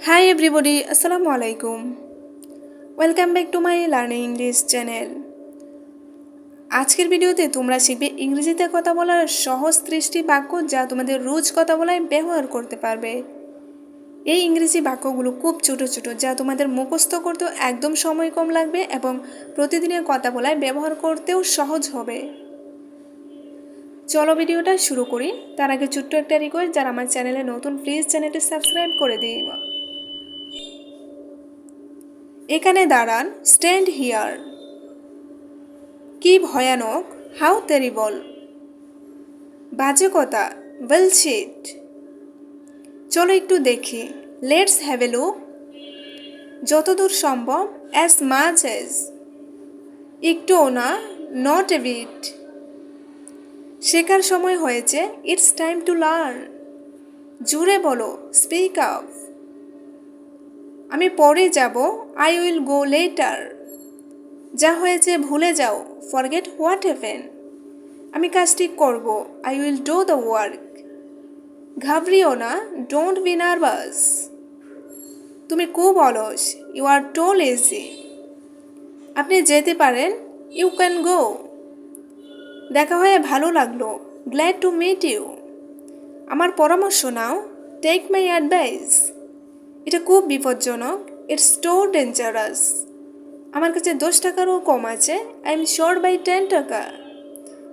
Hi everybody, Assalamu alaikum. Welcome back to my Learning English channel. আজকের ভিডিওতে তোমরা শিখবে ইংরেজিতে কথা বলার সহজ 30টি বাক্য যা তোমাদের রোজ কথা বলায় ব্যবহার করতে পারবে। এই ইংরেজি বাক্যগুলো খুব ছোট ছোট যা তোমাদের মুখস্থ করতেও একদম সময় কম লাগবে এবং প্রতিদিনের কথা বলায় ব্যবহার করতেও সহজ হবে। চলো ভিডিওটা শুরু করি। তার আগে ছোট্ট একটা রিকোয়েস্ট, যারা আমার চ্যানেলে নতুন প্লিজ চ্যানেলটি সাবস্ক্রাইব করে দিও। এখানে দাঁড়ান, স্ট্যান্ড হিয়ার। কি ভয়ানক, হাউ টেরিবল। বাজে কথা, বুলশিট। চলো একটু দেখি, লেটস হ্যাভ এ লুক। যতদূর সম্ভব, অ্যাজ মাচ অ্যাজ। একটুও না, নট এ বিট। শেখার সময় হয়েছে, ইটস টাইম টু লার্ন। জুড়ে বলো, স্পিক আপ। আমি পরে যাব, আই উইল গো লেটার। যা হয়েছে ভুলে যাও, ফরগেট হোয়াট হ্যাপেন। আমি কাজটি করব, I will do the work. ঘাবড়িও না, ডোন্ট বি নার্ভাস। তুমি খুব অলস, ইউ আর টু লেজি। আপনি যেতে পারেন, ইউ ক্যান গো। দেখা হয়ে ভালো লাগলো, গ্ল্যাড টু মিট ইউ। আমার পরামর্শ নাও, টেক মাই অ্যাডভাইস। এটা খুব বিপজ্জনক, ইটস টু ডেঞ্জারাস। আমার কাছে 10 টাকারও কম আছে, আই এম শর্ট বাই 10 টাকা।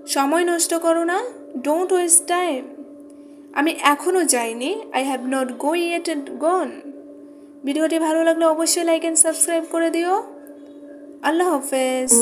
সময় নষ্ট করো না, ডোন্ট ওয়েস্ট টাইম। আমি এখনও যাইনি, I have not go yet gone. ভিডিওটি ভালো লাগলে অবশ্যই লাইক অ্যান্ড সাবস্ক্রাইব করে দিও। আল্লাহ হাফেজ।